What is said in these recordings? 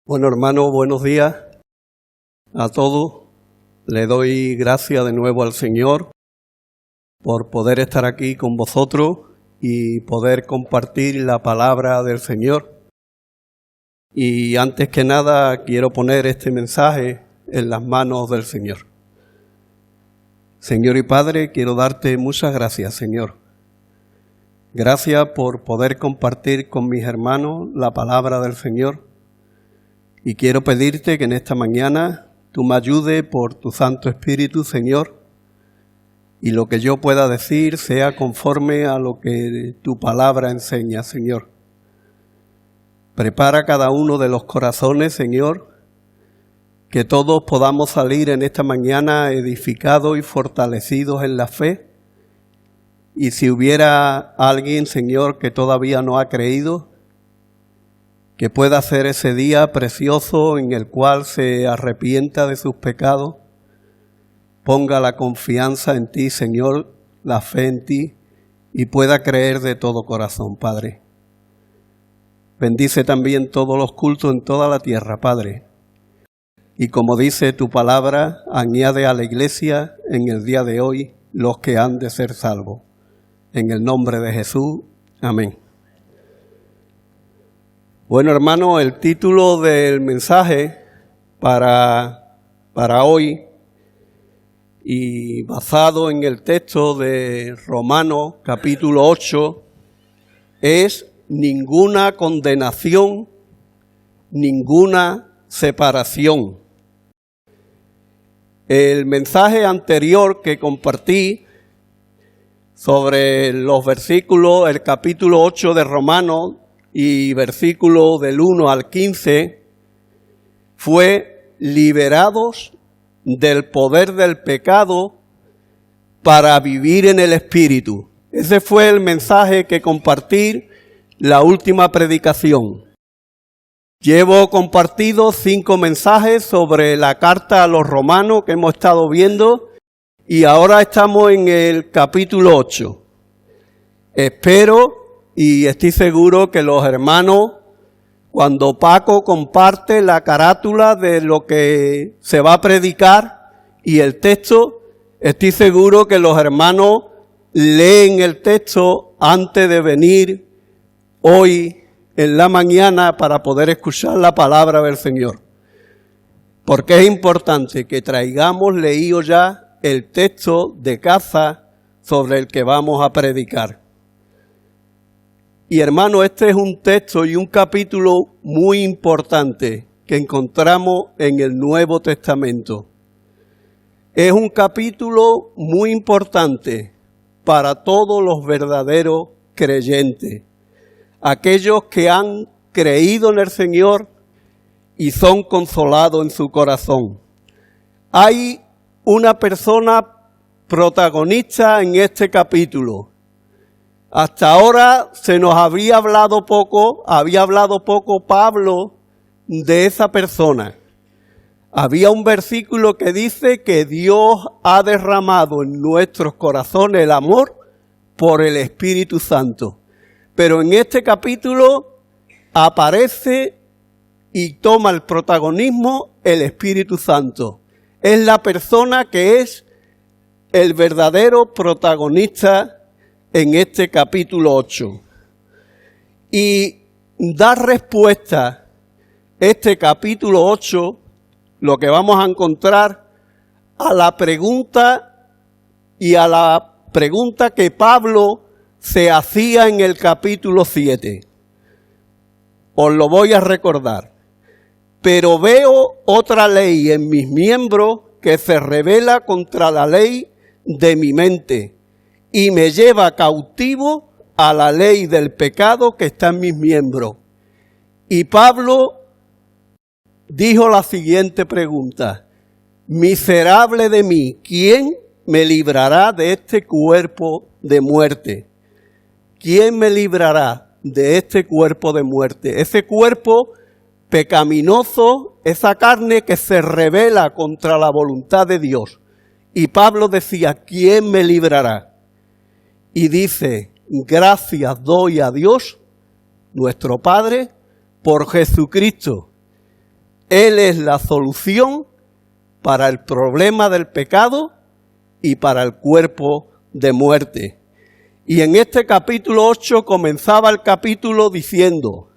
Bueno, hermano, buenos días a todos. Le doy gracias de nuevo al Señor por poder estar aquí con vosotros y poder compartir la palabra del Señor. Y antes que nada quiero poner este mensaje en las manos del Señor. Señor y Padre, quiero darte muchas gracias, Señor. Gracias por poder compartir con mis hermanos la palabra del Señor. Y quiero pedirte que en esta mañana tú me ayudes por tu Santo Espíritu, Señor, y lo que yo pueda decir sea conforme a lo que tu palabra enseña, Señor. Prepara cada uno de los corazones, Señor, que todos podamos salir en esta mañana edificados y fortalecidos en la fe. Y si hubiera alguien, Señor, que todavía no ha creído, que pueda ser ese día precioso en el cual se arrepienta de sus pecados, ponga la confianza en ti, Señor, la fe en ti, y pueda creer de todo corazón, Padre. Bendice también todos los cultos en toda la tierra, Padre. Y como dice tu palabra, añade a la iglesia en el día de hoy los que han de ser salvos. En el nombre de Jesús, amén. Bueno, hermano, el título del mensaje para hoy, y basado en el texto de Romanos capítulo 8, es ninguna condenación, ninguna separación. El mensaje anterior que compartí sobre los versículos, el capítulo 8 de Romanos, y versículo del 1 al 15, fue liberados del poder del pecado para vivir en el Espíritu. Ese fue el mensaje que compartí la última predicación. Llevo compartido 5 mensajes sobre la carta a los romanos que hemos estado viendo y ahora estamos en el capítulo 8. Espero y estoy seguro que los hermanos, cuando Paco comparte la carátula de lo que se va a predicar y el texto, estoy seguro que los hermanos leen el texto antes de venir hoy en la mañana para poder escuchar la palabra del Señor. Porque es importante que traigamos leído ya el texto de casa sobre el que vamos a predicar. Y hermano, este es un texto y un capítulo muy importante que encontramos en el Nuevo Testamento. Es un capítulo muy importante para todos los verdaderos creyentes, aquellos que han creído en el Señor y son consolados en su corazón. Hay una persona protagonista en este capítulo. Hasta ahora se nos había hablado poco Pablo de esa persona. Había un versículo que dice que Dios ha derramado en nuestros corazones el amor por el Espíritu Santo. Pero en este capítulo aparece y toma el protagonismo el Espíritu Santo. Es la persona que es el verdadero protagonista en este capítulo 8. Y da respuesta este capítulo 8, lo que vamos a encontrar, a la pregunta que Pablo se hacía en el capítulo 7. Os lo voy a recordar. Pero veo otra ley en mis miembros que se rebela contra la ley de mi mente y me lleva cautivo a la ley del pecado que está en mis miembros. Y Pablo dijo la siguiente pregunta: miserable de mí, ¿quién me librará de este cuerpo de muerte? ¿Quién me librará de este cuerpo de muerte? Ese cuerpo pecaminoso, esa carne que se rebela contra la voluntad de Dios. Y Pablo decía, ¿quién me librará? Y dice, gracias doy a Dios, nuestro Padre, por Jesucristo, Él es la solución para el problema del pecado y para el cuerpo de muerte. Y en este capítulo 8 comenzaba el capítulo diciendo: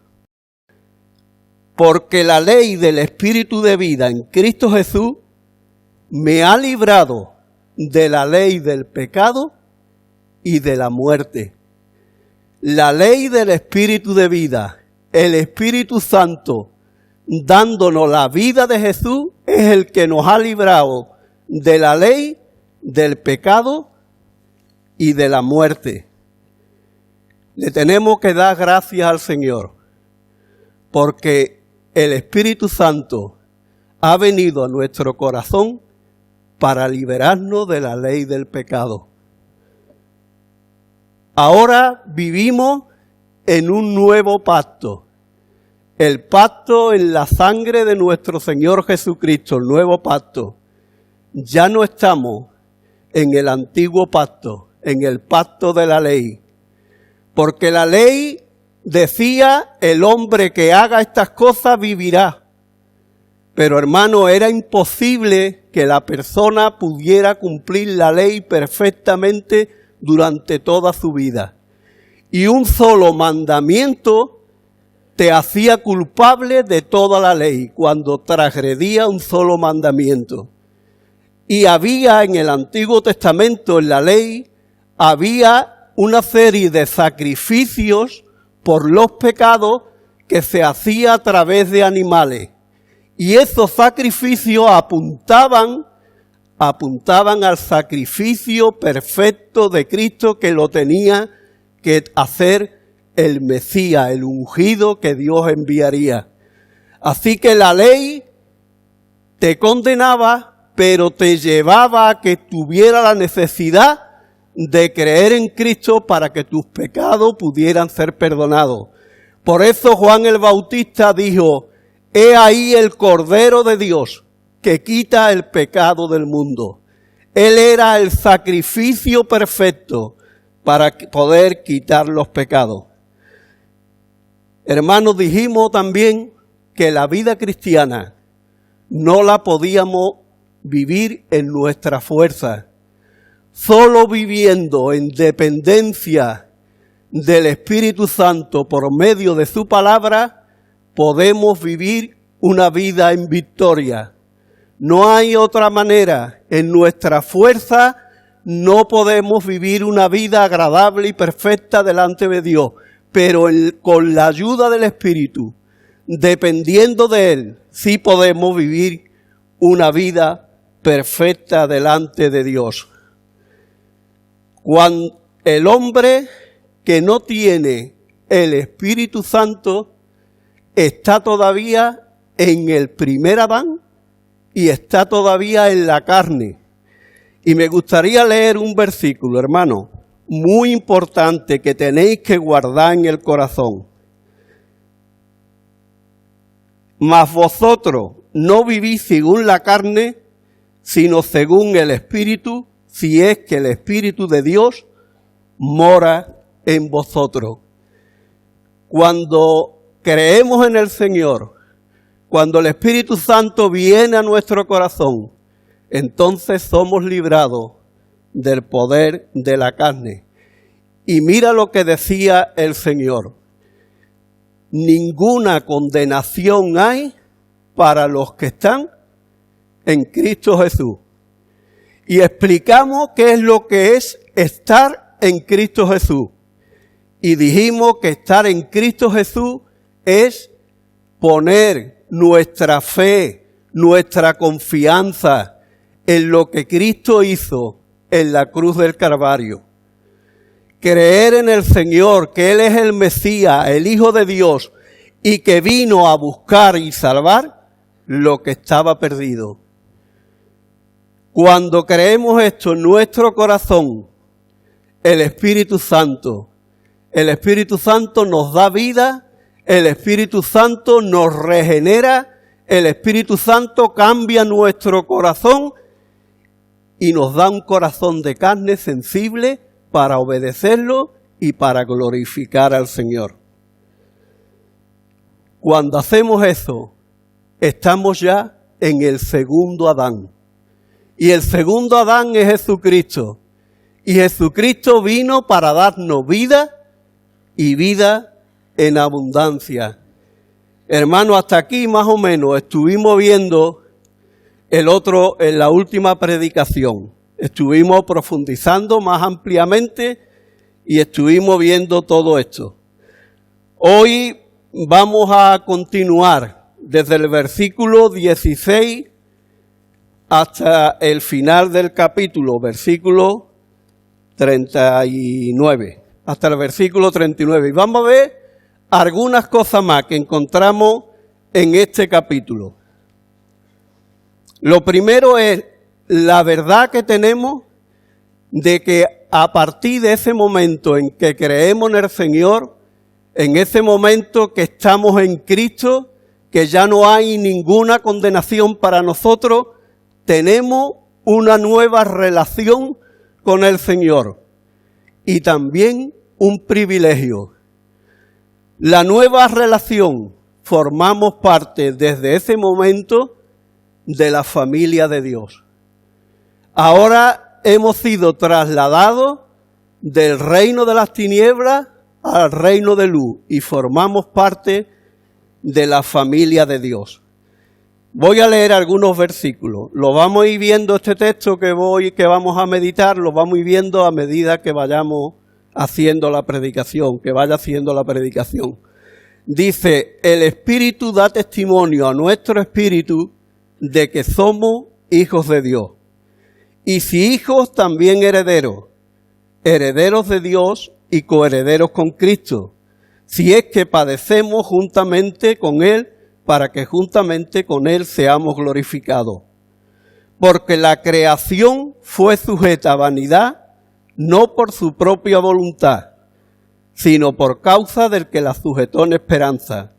porque la ley del Espíritu de vida en Cristo Jesús me ha librado de la ley del pecado y de la muerte. La ley del Espíritu de vida, el Espíritu Santo, dándonos la vida de Jesús, es el que nos ha librado de la ley, del pecado y de la muerte. Le tenemos que dar gracias al Señor, porque el Espíritu Santo ha venido a nuestro corazón para liberarnos de la ley del pecado. Ahora vivimos en un nuevo pacto. El pacto en la sangre de nuestro Señor Jesucristo, el nuevo pacto. Ya no estamos en el antiguo pacto, en el pacto de la ley. Porque la ley decía: el hombre que haga estas cosas vivirá. Pero hermano, era imposible que la persona pudiera cumplir la ley perfectamente durante toda su vida. Y un solo mandamiento te hacía culpable de toda la ley cuando transgredía un solo mandamiento. Y había en el Antiguo Testamento, en la ley, había una serie de sacrificios por los pecados que se hacía a través de animales. Y esos sacrificios apuntaban al sacrificio perfecto de Cristo, que lo tenía que hacer el Mesías, el ungido que Dios enviaría. Así que la ley te condenaba, pero te llevaba a que tuviera la necesidad de creer en Cristo para que tus pecados pudieran ser perdonados. Por eso Juan el Bautista dijo: he ahí el Cordero de Dios que quita el pecado del mundo. Él era el sacrificio perfecto para poder quitar los pecados. Hermanos, dijimos también que la vida cristiana no la podíamos vivir en nuestra fuerza. Solo viviendo en dependencia del Espíritu Santo por medio de su palabra, podemos vivir una vida en victoria. No hay otra manera. En nuestra fuerza no podemos vivir una vida agradable y perfecta delante de Dios, pero con la ayuda del Espíritu, dependiendo de Él, sí podemos vivir una vida perfecta delante de Dios. Cuando el hombre que no tiene el Espíritu Santo está todavía en el primer Adán y está todavía en la carne. Y me gustaría leer un versículo, hermano, muy importante que tenéis que guardar en el corazón. Mas vosotros no vivís según la carne, sino según el Espíritu, si es que el Espíritu de Dios mora en vosotros. Cuando creemos en el Señor, cuando el Espíritu Santo viene a nuestro corazón, entonces somos librados del poder de la carne. Y mira lo que decía el Señor: ninguna condenación hay para los que están en Cristo Jesús. Y explicamos qué es lo que es estar en Cristo Jesús. Y dijimos que estar en Cristo Jesús es poner nuestra fe, nuestra confianza en lo que Cristo hizo en la cruz del Calvario. Creer en el Señor, que Él es el Mesías, el Hijo de Dios, y que vino a buscar y salvar lo que estaba perdido. Cuando creemos esto en nuestro corazón, el Espíritu Santo nos da vida, el Espíritu Santo nos regenera, el Espíritu Santo cambia nuestro corazón y nos da un corazón de carne sensible para obedecerlo y para glorificar al Señor. Cuando hacemos eso, estamos ya en el segundo Adán. Y el segundo Adán es Jesucristo. Y Jesucristo vino para darnos vida y vida en abundancia. Hermano, hasta aquí más o menos estuvimos viendo en la última predicación. Estuvimos profundizando más ampliamente y estuvimos viendo todo esto. Hoy vamos a continuar desde el versículo 16 hasta el final del capítulo, versículo 39, hasta el versículo 39. Y vamos a ver algunas cosas más que encontramos en este capítulo. Lo primero es la verdad que tenemos de que a partir de ese momento en que creemos en el Señor, en ese momento que estamos en Cristo, que ya no hay ninguna condenación para nosotros, tenemos una nueva relación con el Señor y también un privilegio. La nueva relación, formamos parte desde ese momento de la familia de Dios. Ahora hemos sido trasladados del reino de las tinieblas al reino de luz y formamos parte de la familia de Dios. Voy a leer algunos versículos. Lo vamos a ir viendo, este texto que vamos a meditar, lo vamos a ir viendo a medida que vayamos haciendo la predicación, que vaya haciendo la predicación. Dice, el Espíritu da testimonio a nuestro espíritu de que somos hijos de Dios. Y si hijos, también herederos, herederos de Dios y coherederos con Cristo, si es que padecemos juntamente con Él, para que juntamente con Él seamos glorificados. Porque la creación fue sujeta a vanidad, no por su propia voluntad, sino por causa del que la sujetó en esperanza.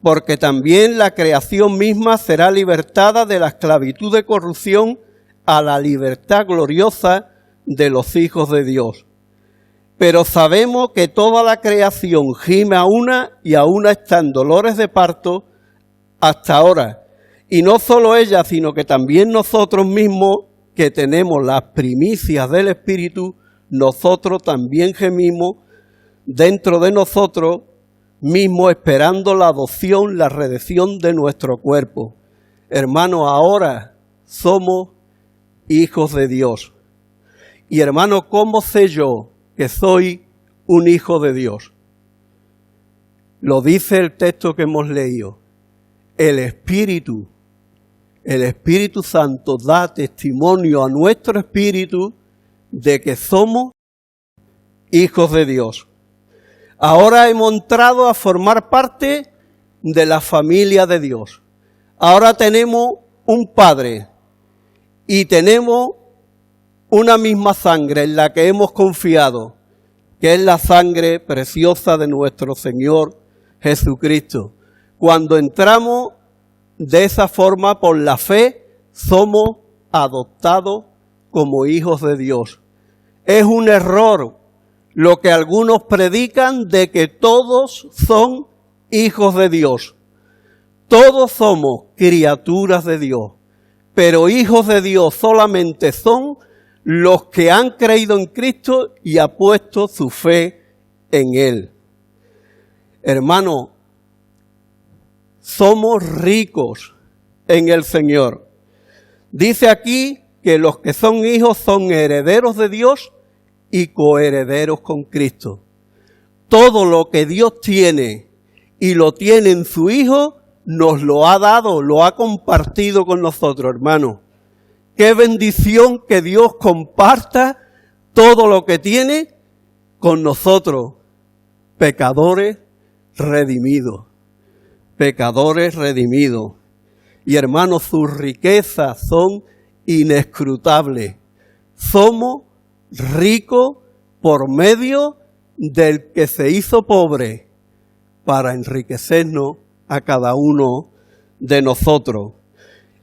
Porque también la creación misma será libertada de la esclavitud de corrupción a la libertad gloriosa de los hijos de Dios. Pero sabemos que toda la creación gime a una y a una está en dolores de parto hasta ahora. Y no solo ella, sino que también nosotros mismos, que tenemos las primicias del Espíritu, nosotros también gemimos dentro de nosotros mismos, esperando la adopción, la redención de nuestro cuerpo. Hermanos, ahora somos hijos de Dios. Y hermano, ¿cómo sé yo que soy un hijo de Dios? Lo dice el texto que hemos leído. El Espíritu Santo da testimonio a nuestro espíritu de que somos hijos de Dios. Ahora hemos entrado a formar parte de la familia de Dios. Ahora tenemos un Padre y tenemos una misma sangre en la que hemos confiado, que es la sangre preciosa de nuestro Señor Jesucristo. Cuando entramos de esa forma por la fe, somos adoptados como hijos de Dios. Es un error lo que algunos predican de que todos son hijos de Dios. Todos somos criaturas de Dios, pero hijos de Dios solamente son los que han creído en Cristo y han puesto su fe en Él. Hermano, somos ricos en el Señor. Dice aquí que los que son hijos son herederos de Dios y coherederos con Cristo. Todo lo que Dios tiene y lo tiene en su Hijo, nos lo ha dado, lo ha compartido con nosotros, hermano. Qué bendición que Dios comparta todo lo que tiene con nosotros, pecadores redimidos. Pecadores redimidos. Y hermanos, sus riquezas son inescrutables. Somos ricos por medio del que se hizo pobre para enriquecernos a cada uno de nosotros.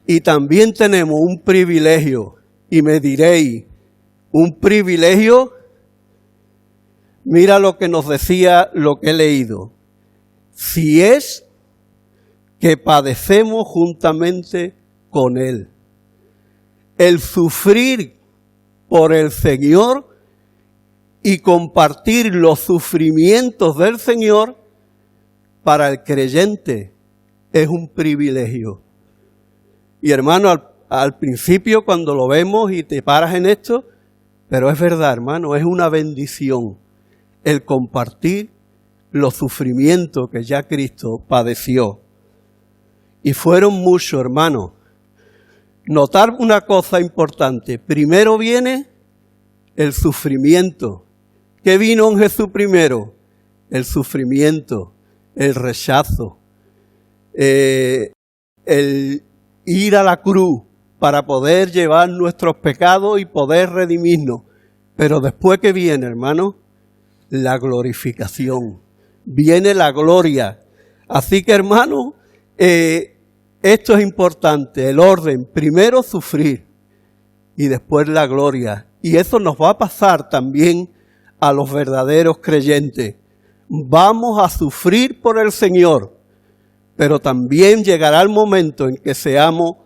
Y también tenemos un privilegio, y me diréis, un privilegio, mira lo que nos decía, lo que he leído. Si es que padecemos juntamente con Él. El sufrir por el Señor y compartir los sufrimientos del Señor para el creyente es un privilegio. Y hermano, al principio cuando lo vemos y te paras en esto, pero es verdad, hermano, es una bendición el compartir los sufrimientos que ya Cristo padeció. Y fueron muchos, hermano. Notar una cosa importante. Primero viene el sufrimiento. ¿Qué vino en Jesús primero? El sufrimiento, el rechazo, el ir a la cruz para poder llevar nuestros pecados y poder redimirnos. Pero después que viene, hermano, la glorificación. Viene la gloria. Así que, hermano, esto es importante, el orden. Primero sufrir y después la gloria. Y eso nos va a pasar también a los verdaderos creyentes. Vamos a sufrir por el Señor, pero también llegará el momento en que seamos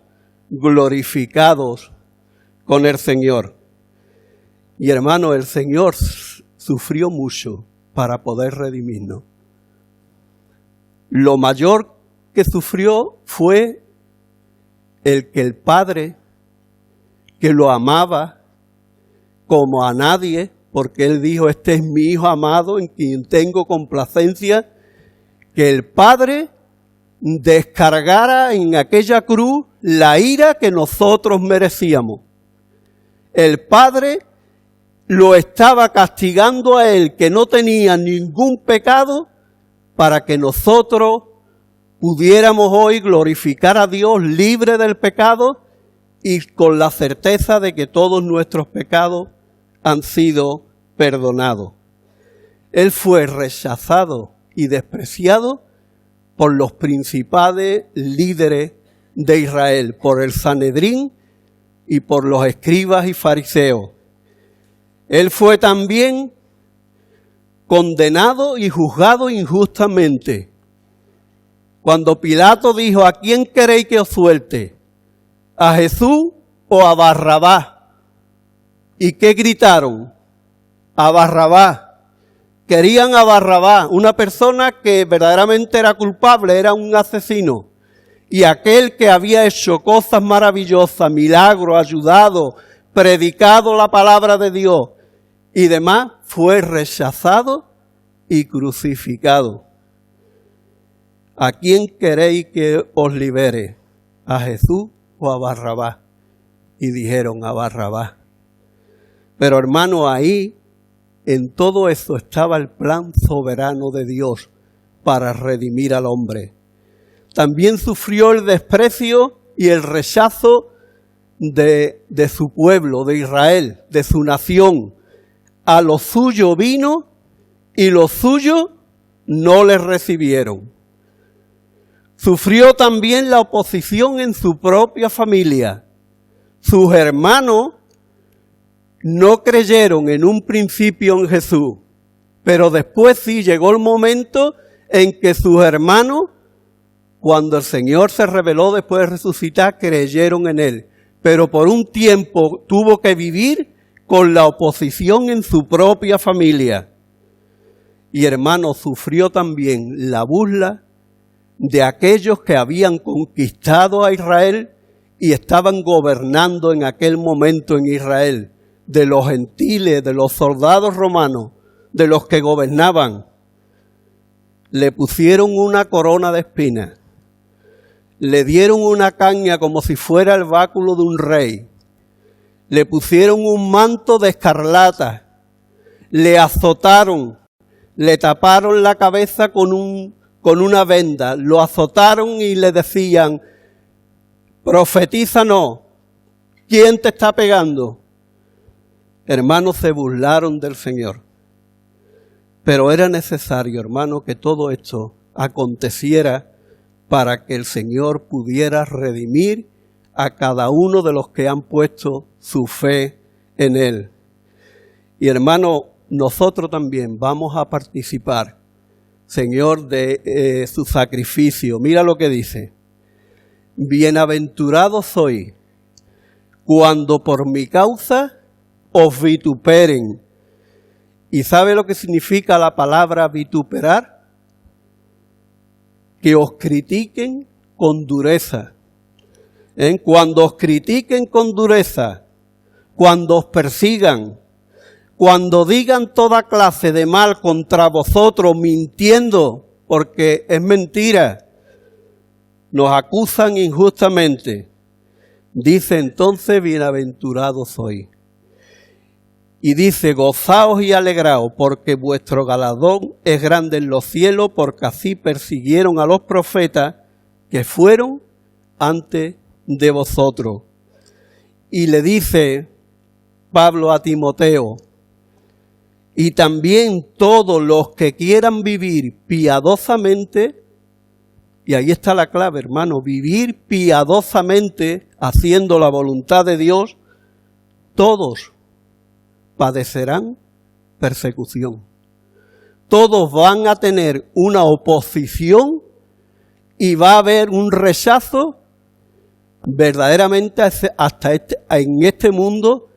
glorificados con el Señor. Y hermano, el Señor sufrió mucho para poder redimirnos. Lo mayor que sufrió fue el que el Padre, que lo amaba como a nadie, porque Él dijo, este es mi Hijo amado en quien tengo complacencia, que el Padre descargara en aquella cruz la ira que nosotros merecíamos. El Padre lo estaba castigando a Él, que no tenía ningún pecado, para que nosotros pudiéramos hoy glorificar a Dios libre del pecado y con la certeza de que todos nuestros pecados han sido perdonados. Él fue rechazado y despreciado por los principales líderes de Israel, por el Sanedrín y por los escribas y fariseos. Él fue también condenado y juzgado injustamente. Cuando Pilato dijo, ¿a quién queréis que os suelte? ¿A Jesús o a Barrabás? ¿Y qué gritaron? A Barrabás. Querían a Barrabás, una persona que verdaderamente era culpable, era un asesino. Y aquel que había hecho cosas maravillosas, milagros, ayudado, predicado la palabra de Dios y demás, fue rechazado y crucificado. ¿A quién queréis que os libere? ¿A Jesús o a Barrabás? Y dijeron a Barrabás. Pero hermano, ahí, en todo eso estaba el plan soberano de Dios para redimir al hombre. También sufrió el desprecio y el rechazo de su pueblo, de Israel, de su nación. A lo suyo vino y los suyos no le recibieron. Sufrió también la oposición en su propia familia. Sus hermanos no creyeron en un principio en Jesús, pero después sí llegó el momento en que sus hermanos, cuando el Señor se reveló después de resucitar, creyeron en Él. Pero por un tiempo tuvo que vivir con la oposición en su propia familia. Y hermano, sufrió también la burla de aquellos que habían conquistado a Israel y estaban gobernando en aquel momento en Israel, de los gentiles, de los soldados romanos, de los que gobernaban. Le pusieron una corona de espinas, le dieron una caña como si fuera el báculo de un rey, le pusieron un manto de escarlata, le azotaron, le taparon la cabeza con una venda, lo azotaron y le decían, profetízanos, ¿quién te está pegando? Hermanos, se burlaron del Señor. Pero era necesario, hermano, que todo esto aconteciera para que el Señor pudiera redimir a cada uno de los que han puesto su fe en Él. Y hermano, nosotros también vamos a participar Señor, de su sacrificio. Mira lo que dice. Bienaventurados sois cuando por mi causa os vituperen. ¿Y sabe lo que significa la palabra vituperar? Que os critiquen con dureza. Cuando os critiquen con dureza, cuando os persigan, cuando digan toda clase de mal contra vosotros, mintiendo, porque es mentira, nos acusan injustamente, dice entonces, bienaventurados sois. Y dice, gozaos y alegraos, porque vuestro galardón es grande en los cielos, porque así persiguieron a los profetas que fueron antes de vosotros. Y le dice Pablo a Timoteo, y también todos los que quieran vivir piadosamente, y ahí está la clave, hermano, vivir piadosamente, haciendo la voluntad de Dios, todos padecerán persecución. Todos van a tener una oposición y va a haber un rechazo verdaderamente hasta en este mundo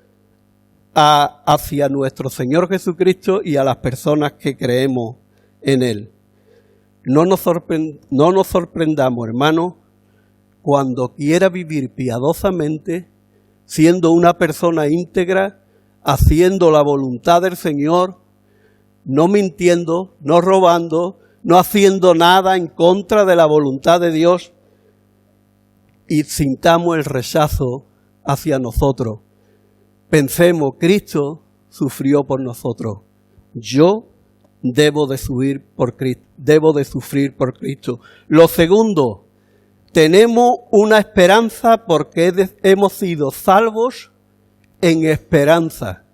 hacia nuestro Señor Jesucristo y a las personas que creemos en Él. No nos sorprendamos, hermano, cuando quiera vivir piadosamente, siendo una persona íntegra, haciendo la voluntad del Señor, no mintiendo, no robando, no haciendo nada en contra de la voluntad de Dios, y sintamos el rechazo hacia nosotros. Pensemos, Cristo sufrió por nosotros. Yo debo de sufrir por Cristo. Lo segundo, tenemos una esperanza porque hemos sido salvos en esperanza.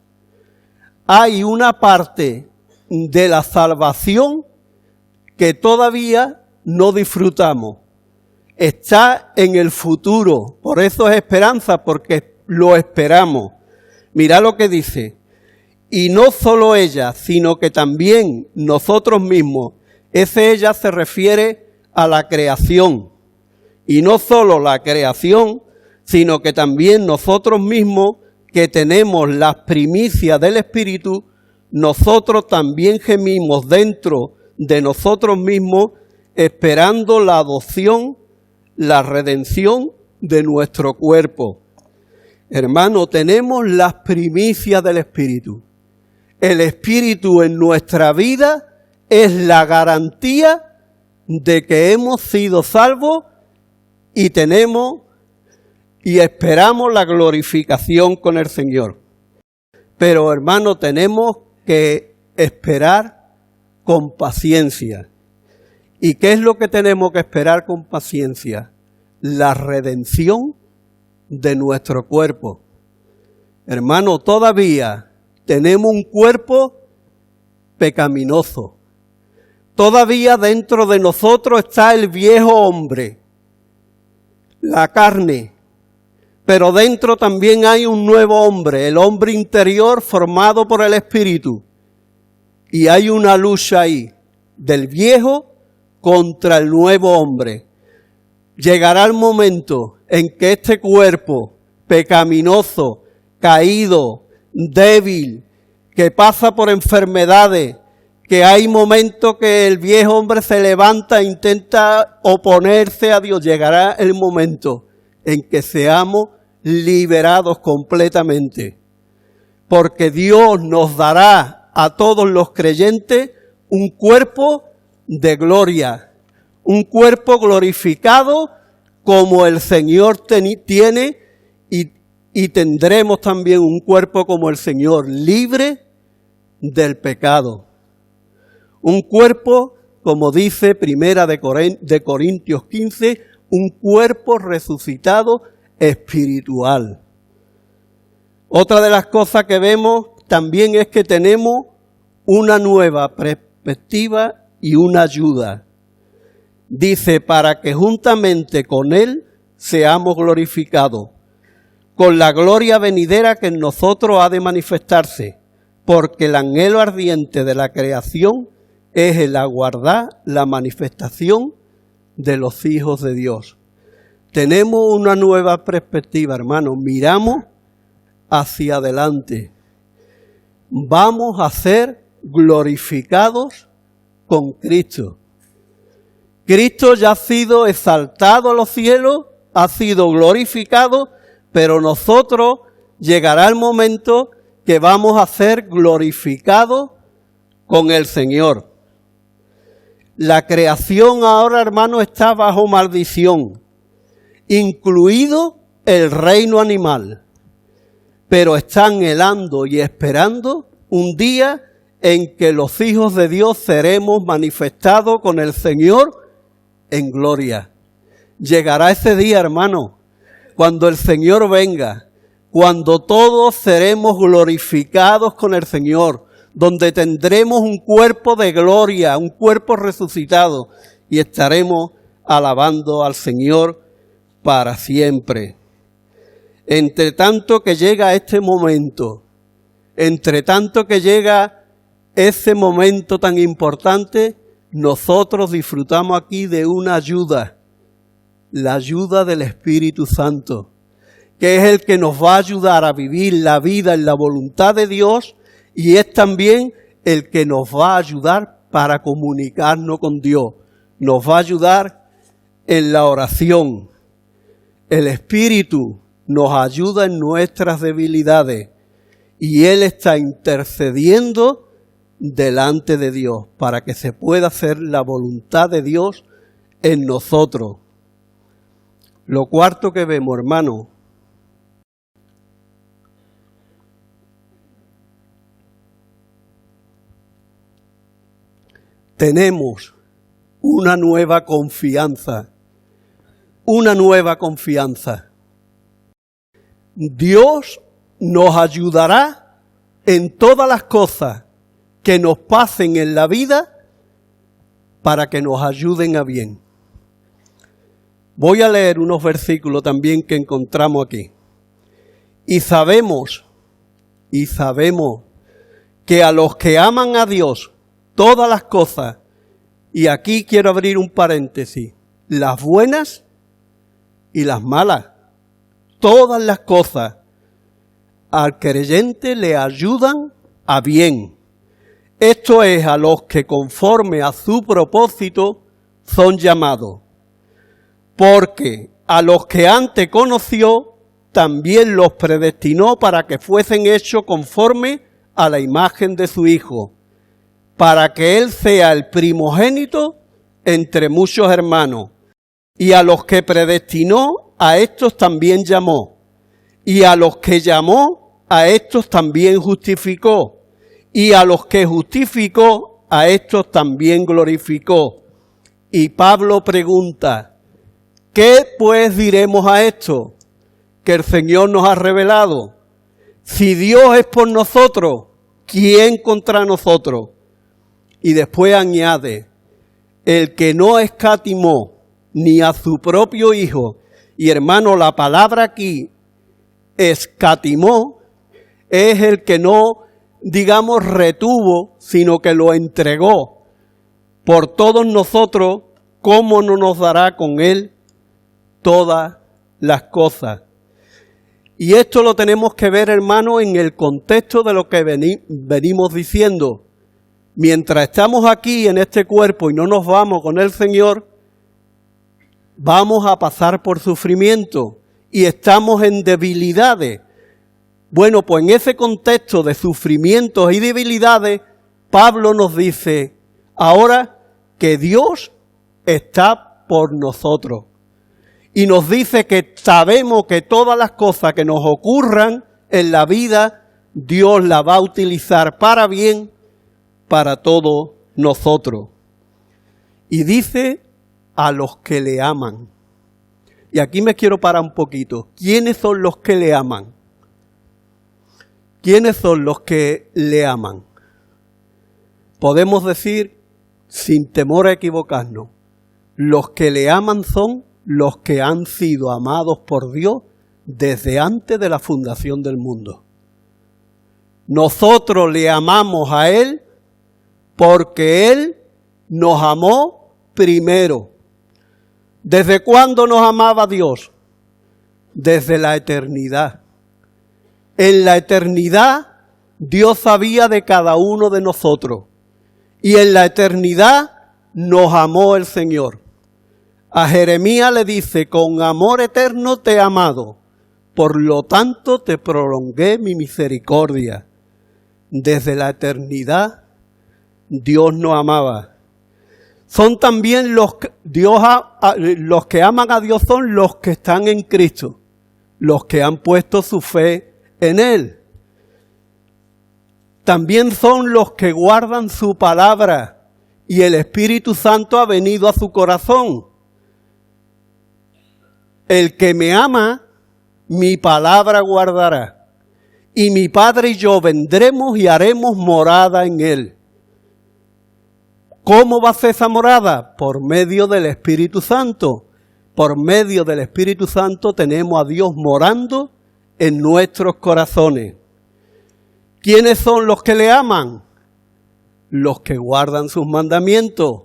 Hay una parte de la salvación que todavía no disfrutamos. Está en el futuro, por eso es esperanza, porque lo esperamos. Mira lo que dice, y no solo ella, sino que también nosotros mismos, ese ella se refiere a la creación, y no solo la creación, sino que también nosotros mismos, que tenemos las primicias del Espíritu, nosotros también gemimos dentro de nosotros mismos, esperando la adopción, la redención de nuestro cuerpo. Hermano, tenemos las primicias del Espíritu. El Espíritu en nuestra vida es la garantía de que hemos sido salvos y tenemos y esperamos la glorificación con el Señor. Pero, hermano, tenemos que esperar con paciencia. ¿Y qué es lo que tenemos que esperar con paciencia? La redención de nuestro cuerpo. Hermano, todavía tenemos un cuerpo pecaminoso. Todavía dentro de nosotros está el viejo hombre, la carne. Pero dentro también hay un nuevo hombre, el hombre interior formado por el Espíritu. Y hay una lucha ahí, del viejo contra el nuevo hombre. Llegará el momento en que este cuerpo pecaminoso, caído, débil, que pasa por enfermedades, que hay momentos que el viejo hombre se levanta e intenta oponerse a Dios, llegará el momento en que seamos liberados completamente. Porque Dios nos dará a todos los creyentes un cuerpo de gloria, un cuerpo glorificado como el Señor tiene y tendremos también un cuerpo como el Señor, libre del pecado. Un cuerpo, como dice Primera de Corintios 15, un cuerpo resucitado espiritual. Otra de las cosas que vemos también es que tenemos una nueva perspectiva y una ayuda. Dice, para que juntamente con Él seamos glorificados, con la gloria venidera que en nosotros ha de manifestarse, porque el anhelo ardiente de la creación es el aguardar la manifestación de los hijos de Dios. Tenemos una nueva perspectiva, hermanos. Miramos hacia adelante. Vamos a ser glorificados con Cristo. Cristo ya ha sido exaltado a los cielos, ha sido glorificado, pero nosotros llegará el momento que vamos a ser glorificados con el Señor. La creación ahora, hermano, está bajo maldición, incluido el reino animal, pero están anhelando y esperando un día en que los hijos de Dios seremos manifestados con el Señor en gloria. Llegará ese día, hermano, cuando el Señor venga, cuando todos seremos glorificados con el Señor, donde tendremos un cuerpo de gloria, un cuerpo resucitado, y estaremos alabando al Señor para siempre. Entre tanto que llega este momento, entre tanto que llega ese momento tan importante, nosotros disfrutamos aquí de una ayuda, la ayuda del Espíritu Santo, que es el que nos va a ayudar a vivir la vida en la voluntad de Dios, y es también el que nos va a ayudar para comunicarnos con Dios. Nos va a ayudar en la oración. El Espíritu nos ayuda en nuestras debilidades y Él está intercediendo delante de Dios para que se pueda hacer la voluntad de Dios en nosotros. Lo cuarto que vemos, hermano, tenemos una nueva confianza. Una nueva confianza. Dios nos ayudará en todas las cosas que nos pasen en la vida para que nos ayuden a bien. Voy a leer unos versículos también que encontramos aquí. Y sabemos que a los que aman a Dios, todas las cosas, y aquí quiero abrir un paréntesis, las buenas y las malas, todas las cosas al creyente le ayudan a bien. Esto es a los que conforme a su propósito son llamados. Porque a los que antes conoció, también los predestinó para que fuesen hechos conforme a la imagen de su Hijo, para que Él sea el primogénito entre muchos hermanos. Y a los que predestinó, a estos también llamó. Y a los que llamó, a estos también justificó. Y a los que justificó, a estos también glorificó. Y Pablo pregunta, ¿qué pues diremos a esto que el Señor nos ha revelado? Si Dios es por nosotros, ¿quién contra nosotros? Y después añade, el que no escatimó ni a su propio Hijo. Y hermano, la palabra aquí, escatimó, es el que no, digamos, retuvo, sino que lo entregó por todos nosotros. ¿Cómo no nos dará con Él todas las cosas? Y esto lo tenemos que ver, hermano, en el contexto de lo que venimos diciendo. Mientras estamos aquí en este cuerpo y no nos vamos con el Señor, vamos a pasar por sufrimiento y estamos en debilidades. Bueno, pues en ese contexto de sufrimientos y debilidades, Pablo nos dice ahora que Dios está por nosotros. Y nos dice que sabemos que todas las cosas que nos ocurran en la vida, Dios las va a utilizar para bien para todos nosotros. Y dice a los que le aman. Y aquí me quiero parar un poquito. ¿Quiénes son los que le aman? ¿Quiénes son los que le aman? Podemos decir, sin temor a equivocarnos, los que le aman son los que han sido amados por Dios desde antes de la fundación del mundo. Nosotros le amamos a Él porque Él nos amó primero. ¿Desde cuándo nos amaba Dios? Desde la eternidad. En la eternidad Dios sabía de cada uno de nosotros. Y en la eternidad nos amó el Señor. A Jeremías le dice, con amor eterno te he amado, por lo tanto te prolongué mi misericordia. Desde la eternidad Dios nos amaba. Son también los que aman a Dios son los que están en Cristo, los que han puesto su fe en Él. También son los que guardan su palabra y el Espíritu Santo ha venido a su corazón. El que me ama, mi palabra guardará, y mi Padre y yo vendremos y haremos morada en él. ¿Cómo va a ser esa morada? Por medio del Espíritu Santo. Por medio del Espíritu Santo tenemos a Dios morando en nuestros corazones. ¿Quiénes son los que le aman? Los que guardan sus mandamientos.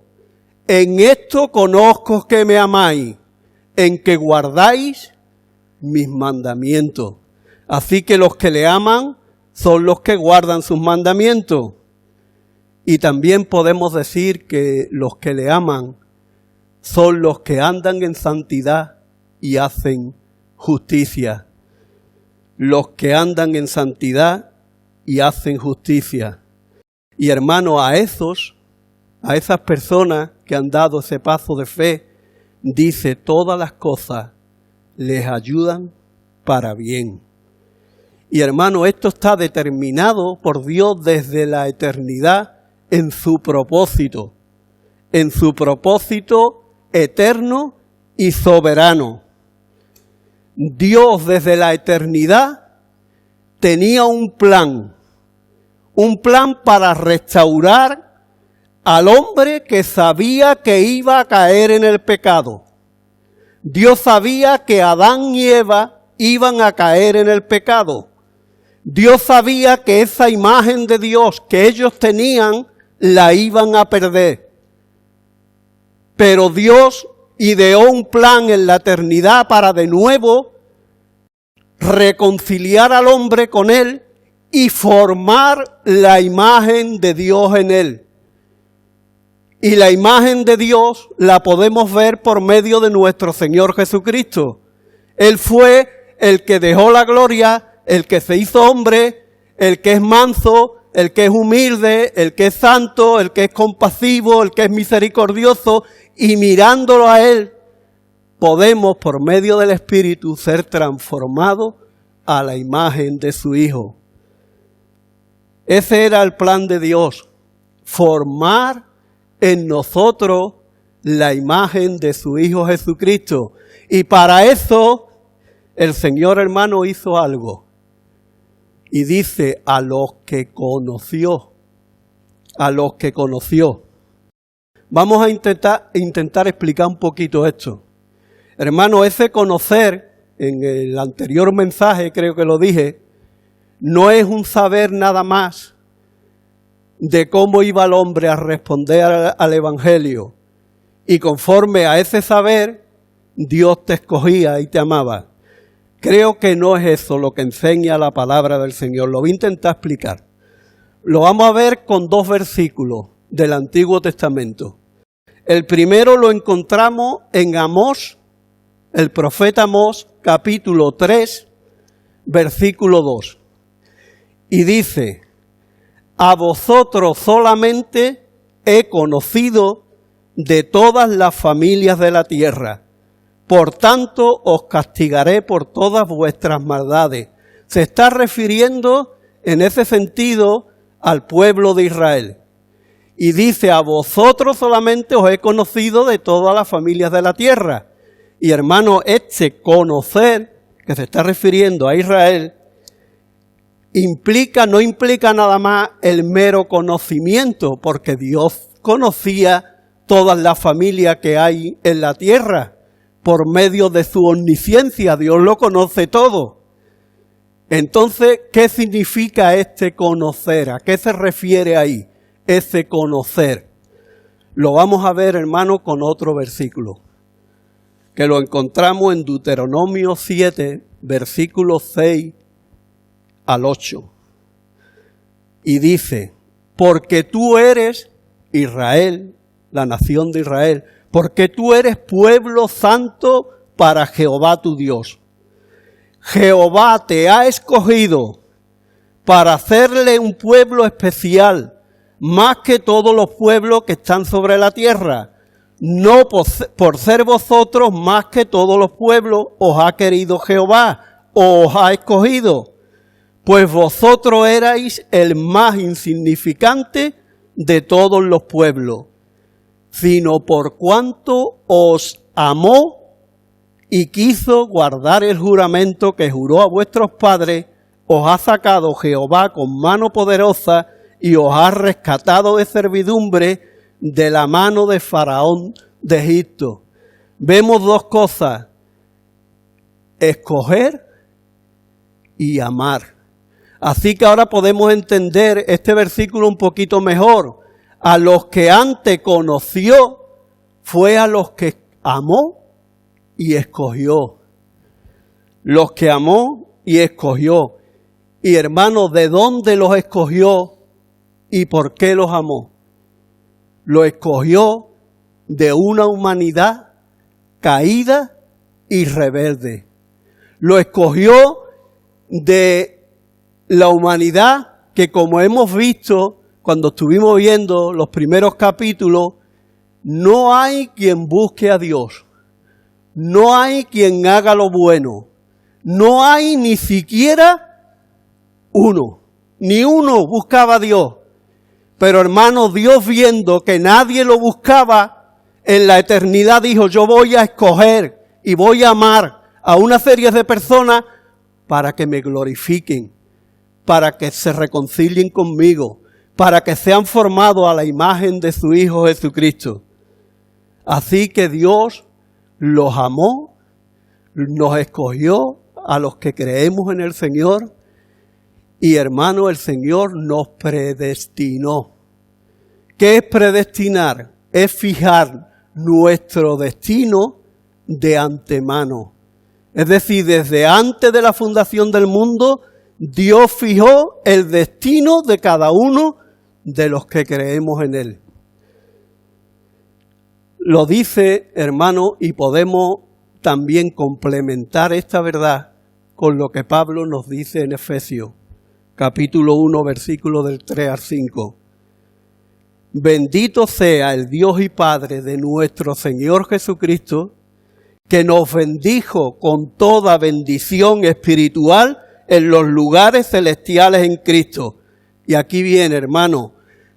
En esto conozco que me amáis, en que guardáis mis mandamientos. Así que los que le aman son los que guardan sus mandamientos. Y también podemos decir que los que le aman son los que andan en santidad y hacen justicia. Los que andan en santidad y hacen justicia. Y hermano, a esas personas que han dado ese paso de fe, dice, todas las cosas les ayudan para bien. Y hermano, esto está determinado por Dios desde la eternidad en su propósito eterno y soberano. Dios desde la eternidad tenía un plan para restaurar al hombre que sabía que iba a caer en el pecado. Dios sabía que Adán y Eva iban a caer en el pecado. Dios sabía que esa imagen de Dios que ellos tenían la iban a perder. Pero Dios ideó un plan en la eternidad para de nuevo reconciliar al hombre con Él y formar la imagen de Dios en él. Y la imagen de Dios la podemos ver por medio de nuestro Señor Jesucristo. Él fue el que dejó la gloria, el que se hizo hombre, el que es manso, el que es humilde, el que es santo, el que es compasivo, el que es misericordioso, y mirándolo a Él, podemos por medio del Espíritu ser transformados a la imagen de su Hijo. Ese era el plan de Dios, formar en nosotros la imagen de su Hijo Jesucristo. Y para eso el Señor, hermano, hizo algo. Y dice, a los que conoció. Vamos a intentar explicar un poquito esto. Hermano, ese conocer, en el anterior mensaje creo que lo dije, no es un saber nada más de cómo iba el hombre a responder al Evangelio. Y conforme a ese saber, Dios te escogía y te amaba. Creo que no es eso lo que enseña la palabra del Señor. Lo voy a intentar explicar. Lo vamos a ver con 2 versículos del Antiguo Testamento. El primero lo encontramos en Amós, el profeta Amós, capítulo 3, versículo 2. Y dice, a vosotros solamente he conocido de todas las familias de la tierra. Por tanto, os castigaré por todas vuestras maldades. Se está refiriendo en ese sentido al pueblo de Israel. Y dice, a vosotros solamente os he conocido de todas las familias de la tierra. Y hermano, este conocer, que se está refiriendo a Israel, no implica nada más el mero conocimiento, porque Dios conocía todas las familias que hay en la tierra. Por medio de su omnisciencia, Dios lo conoce todo. Entonces, ¿qué significa este conocer? ¿A qué se refiere ahí, ese conocer? Lo vamos a ver, hermano, con otro versículo, que lo encontramos en Deuteronomio 7, versículos 6 al 8. Y dice, porque tú eres Israel, la nación de Israel, porque tú eres pueblo santo para Jehová tu Dios. Jehová te ha escogido para hacerle un pueblo especial, más que todos los pueblos que están sobre la tierra. No por ser vosotros más que todos los pueblos os ha querido Jehová, os ha escogido, pues vosotros erais el más insignificante de todos los pueblos, sino por cuanto os amó y quiso guardar el juramento que juró a vuestros padres, os ha sacado Jehová con mano poderosa y os ha rescatado de servidumbre de la mano de Faraón de Egipto. Vemos dos cosas, escoger y amar. Así que ahora podemos entender este versículo un poquito mejor. A los que antes conoció, fue a los que amó y escogió. Los que amó y escogió. Y hermanos, ¿de dónde los escogió y por qué los amó? Lo escogió de una humanidad caída y rebelde. Lo escogió de la humanidad que, como hemos visto cuando estuvimos viendo los primeros capítulos, no hay quien busque a Dios. No hay quien haga lo bueno. No hay ni siquiera uno. Ni uno buscaba a Dios. Pero hermanos, Dios, viendo que nadie lo buscaba, en la eternidad dijo, yo voy a escoger y voy a amar a una serie de personas para que me glorifiquen, para que se reconcilien conmigo, para que sean formados a la imagen de su Hijo Jesucristo. Así que Dios los amó, nos escogió a los que creemos en el Señor, y hermano, el Señor nos predestinó. ¿Qué es predestinar? Es fijar nuestro destino de antemano. Es decir, desde antes de la fundación del mundo, Dios fijó el destino de cada uno de los que creemos en Él. Lo dice, hermano, y podemos también complementar esta verdad con lo que Pablo nos dice en Efesios, capítulo 1, versículo del 3 al 5. Bendito sea el Dios y Padre de nuestro Señor Jesucristo, que nos bendijo con toda bendición espiritual en los lugares celestiales en Cristo. Y aquí viene, hermano,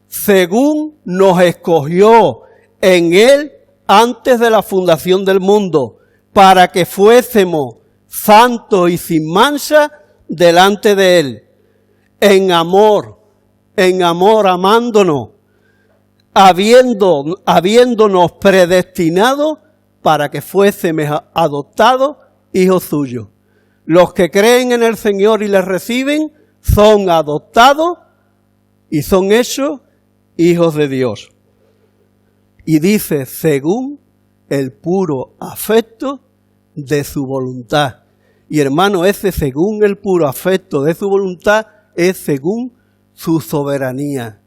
según nos escogió en Él antes de la fundación del mundo, para que fuésemos santos y sin mancha delante de Él, en amor, amándonos, habiéndonos predestinado para que fuésemos adoptados hijos suyos. Los que creen en el Señor y le reciben son adoptados y son hechos hijos de Dios. Y dice, según el puro afecto de su voluntad. Y hermano, ese según el puro afecto de su voluntad es según su soberanía.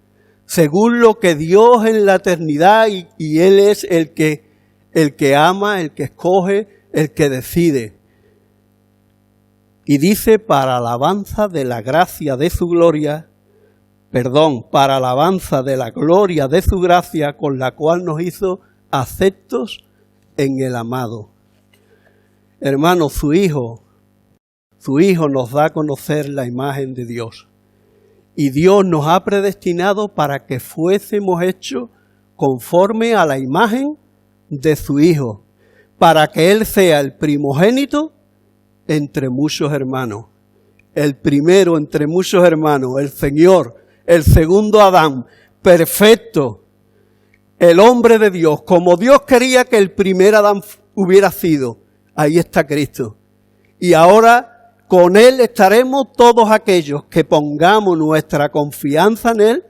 Según lo que Dios en la eternidad, y Él es el que ama, el que escoge, el que decide. Y dice, para alabanza de la gracia de su gloria, para alabanza de la gloria de su gracia, con la cual nos hizo aceptos en el amado. Hermanos, su Hijo nos da a conocer la imagen de Dios. Y Dios nos ha predestinado para que fuésemos hechos conforme a la imagen de su Hijo, para que Él sea el primogénito entre muchos hermanos. El primero entre muchos hermanos, el Señor, el segundo Adán, perfecto, el hombre de Dios, como Dios quería que el primer Adán hubiera sido. Ahí está Cristo. Y ahora con Él estaremos todos aquellos que pongamos nuestra confianza en Él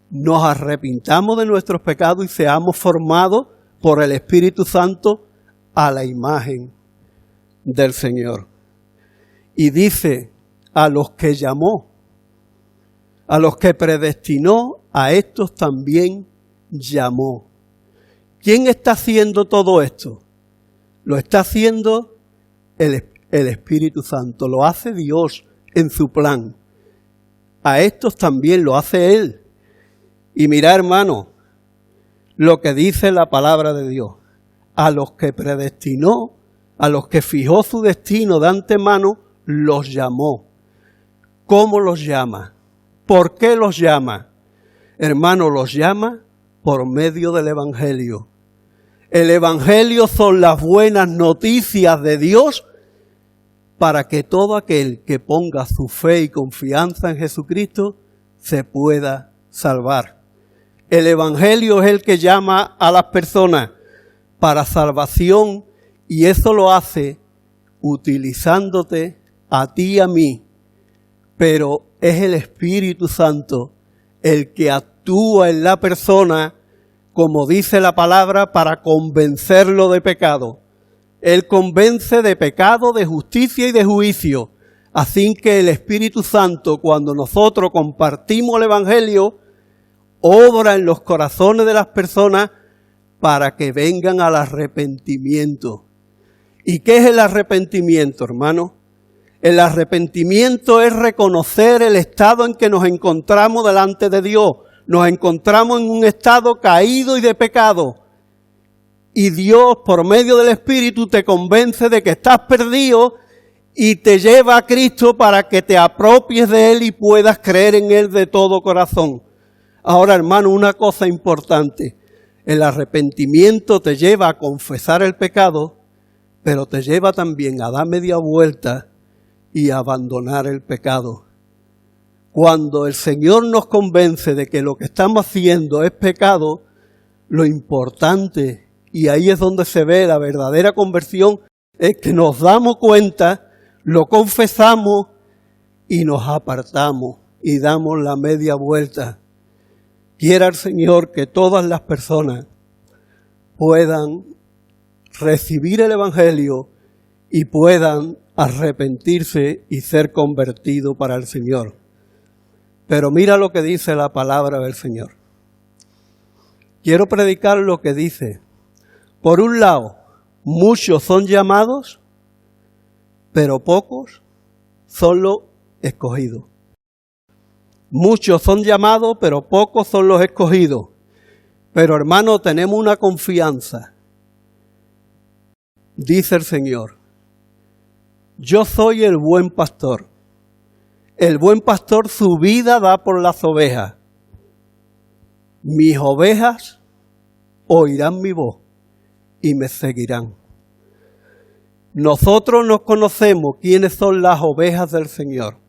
nos arrepintamos de nuestros pecados y seamos formados por el Espíritu Santo a la imagen del Señor. Y dice, a los que llamó, a los que predestinó, a estos también llamó. ¿Quién está haciendo todo esto? Lo está haciendo el Espíritu Santo, lo hace Dios en su plan. A estos también lo hace Él. Y mira, hermano, lo que dice la palabra de Dios. A los que predestinó, a los que fijó su destino de antemano, los llamó. ¿Cómo los llama? ¿Por qué los llama? Hermano, los llama por medio del Evangelio. El Evangelio son las buenas noticias de Dios para que todo aquel que ponga su fe y confianza en Jesucristo se pueda salvar. El Evangelio es el que llama a las personas para salvación y eso lo hace utilizándote a ti y a mí, pero es el Espíritu Santo el que actúa en la persona, como dice la palabra, para convencerlo de pecado. Él convence de pecado, de justicia y de juicio. Así que el Espíritu Santo, cuando nosotros compartimos el Evangelio, obra en los corazones de las personas para que vengan al arrepentimiento. ¿Y qué es el arrepentimiento, hermano? El arrepentimiento es reconocer el estado en que nos encontramos delante de Dios. Nos encontramos en un estado caído y de pecado. Y Dios, por medio del Espíritu, te convence de que estás perdido y te lleva a Cristo para que te apropies de Él y puedas creer en Él de todo corazón. Ahora, hermano, una cosa importante. El arrepentimiento te lleva a confesar el pecado, pero te lleva también a dar media vuelta y a abandonar el pecado. Cuando el Señor nos convence de que lo que estamos haciendo es pecado, lo importante, y ahí es donde se ve la verdadera conversión, es que nos damos cuenta, lo confesamos y nos apartamos y damos la media vuelta. Quiera el Señor que todas las personas puedan recibir el Evangelio y puedan arrepentirse y ser convertidos para el Señor. Pero mira lo que dice la palabra del Señor. Quiero predicar lo que dice. Por un lado, muchos son llamados, pero pocos son los escogidos. Muchos son llamados, pero pocos son los escogidos. Pero hermano, tenemos una confianza. Dice el Señor, yo soy el buen pastor. El buen pastor su vida da por las ovejas. Mis ovejas oirán mi voz y me seguirán. Nosotros nos conocemos quiénes son las ovejas del Señor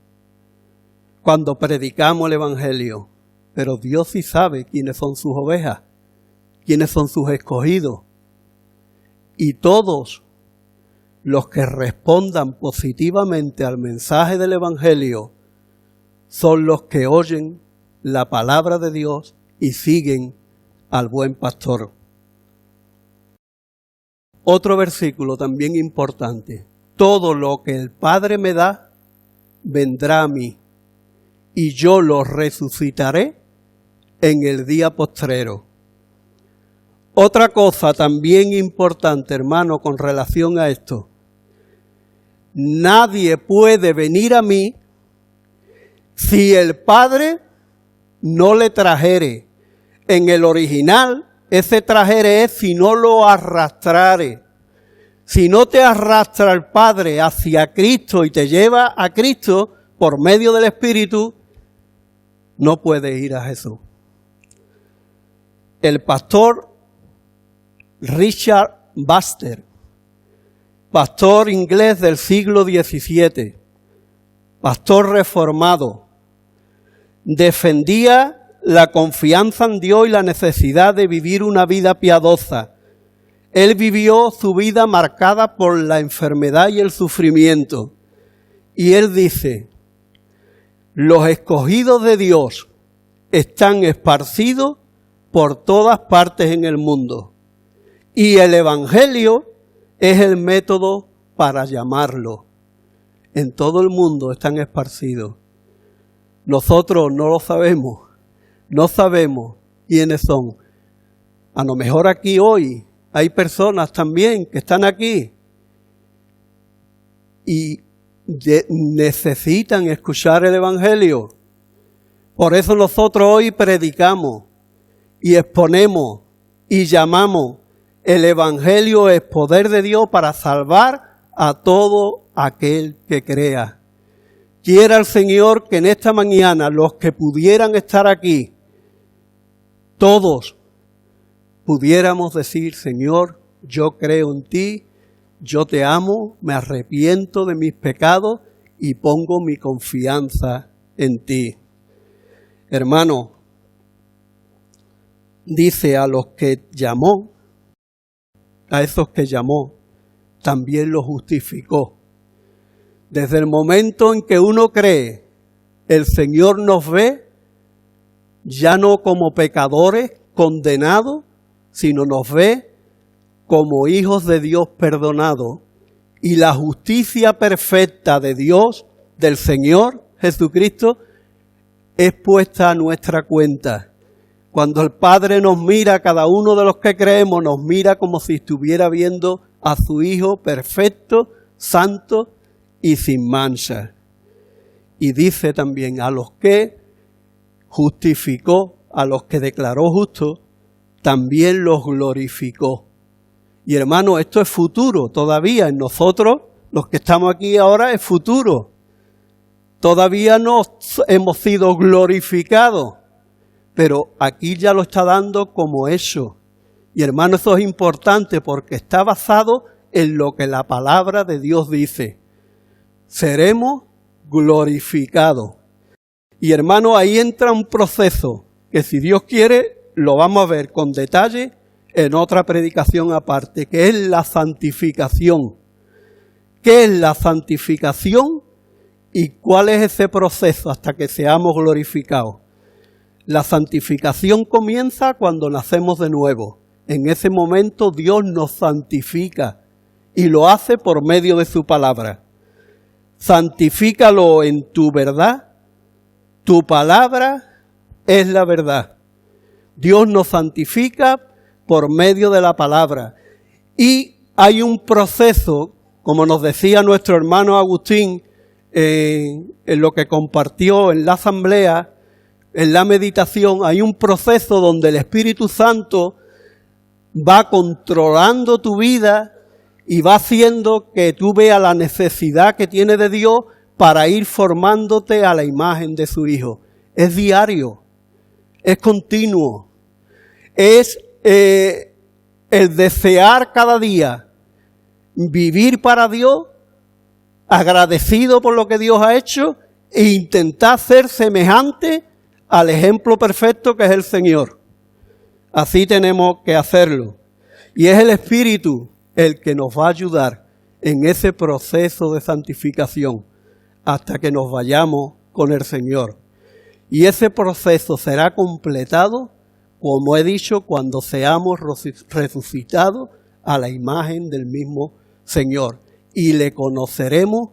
cuando predicamos el Evangelio, pero Dios sí sabe quiénes son sus ovejas, quiénes son sus escogidos. Y todos los que respondan positivamente al mensaje del Evangelio son los que oyen la palabra de Dios y siguen al buen pastor. Otro versículo también importante. Todo lo que el Padre me da, vendrá a mí, y yo lo resucitaré en el día postrero. Otra cosa también importante, hermano, con relación a esto. Nadie puede venir a mí si el Padre no le trajere. En el original, ese trajere es si no lo arrastrare. Si no te arrastra el Padre hacia Cristo y te lleva a Cristo por medio del Espíritu, no puedes ir a Jesús. El pastor Richard Baxter, pastor inglés del siglo XVII, pastor reformado, defendía la confianza en Dios y la necesidad de vivir una vida piadosa. Él vivió su vida marcada por la enfermedad y el sufrimiento. Y él dice, los escogidos de Dios están esparcidos por todas partes en el mundo. Y el Evangelio es el método para llamarlo. En todo el mundo están esparcidos. Nosotros no lo sabemos, no sabemos quiénes son. A lo mejor aquí hoy hay personas también que están aquí y necesitan escuchar el Evangelio. Por eso nosotros hoy predicamos y exponemos y llamamos. El Evangelio es poder de Dios para salvar a todo aquel que crea. Quiera el Señor que en esta mañana los que pudieran estar aquí, todos pudiéramos decir: Señor, yo creo en ti, yo te amo, me arrepiento de mis pecados y pongo mi confianza en ti. Hermano, dice a los que llamó, a esos que llamó, también los justificó. Desde el momento en que uno cree, el Señor nos ve ya no como pecadores condenados, sino nos ve como hijos de Dios perdonados. Y la justicia perfecta de Dios, del Señor Jesucristo, es puesta a nuestra cuenta. Cuando el Padre nos mira, a cada uno de los que creemos, nos mira como si estuviera viendo a su Hijo perfecto, santo y sin mancha. Y dice también: a los que justificó, a los que declaró justos, también los glorificó. Y hermano, esto es futuro todavía. En nosotros, los que estamos aquí ahora, es futuro. Todavía no hemos sido glorificados, pero aquí ya lo está dando como hecho. Y hermano, eso es importante porque está basado en lo que la palabra de Dios dice. Seremos glorificados. Y hermano, ahí entra un proceso que, si Dios quiere, lo vamos a ver con detalle en otra predicación aparte, que es la santificación. ¿Qué es la santificación y cuál es ese proceso hasta que seamos glorificados? La santificación comienza cuando nacemos de nuevo. En ese momento Dios nos santifica y lo hace por medio de su palabra. Santifícalo en tu verdad. Tu palabra es la verdad. Dios nos santifica por medio de la palabra. Y hay un proceso, como nos decía nuestro hermano Agustín, en lo que compartió en la asamblea, en la meditación, hay un proceso donde el Espíritu Santo va controlando tu vida y va haciendo que tú veas la necesidad que tiene de Dios para ir formándote a la imagen de su Hijo. Es diario, es continuo, es el desear cada día vivir para Dios, agradecido por lo que Dios ha hecho, e intentar ser semejante al ejemplo perfecto que es el Señor. Así tenemos que hacerlo. Y es el Espíritu el que nos va a ayudar en ese proceso de santificación hasta que nos vayamos con el Señor. Y ese proceso será completado, como he dicho, cuando seamos resucitados a la imagen del mismo Señor. Y le conoceremos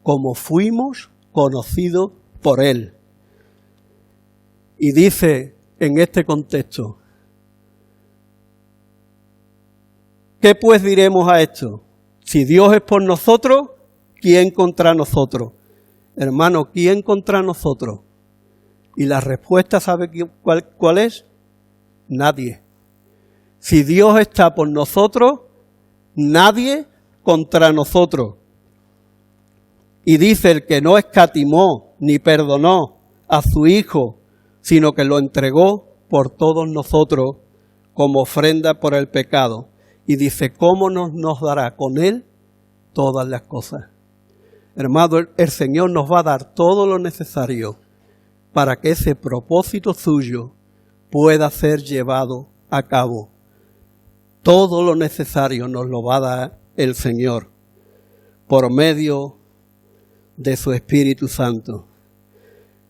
como fuimos conocidos por Él. Y dice en este contexto: ¿qué pues diremos a esto? Si Dios es por nosotros, ¿quién contra nosotros? Hermano, ¿quién contra nosotros? Y la respuesta, ¿sabe cuál es? Nadie. Si Dios está por nosotros, nadie contra nosotros. Y dice: el que no escatimó ni perdonó a su Hijo, sino que lo entregó por todos nosotros como ofrenda por el pecado. Y dice: ¿cómo nos dará con Él todas las cosas? Hermano, el Señor nos va a dar todo lo necesario para que ese propósito suyo pueda ser llevado a cabo. Todo lo necesario nos lo va a dar el Señor por medio de su Espíritu Santo.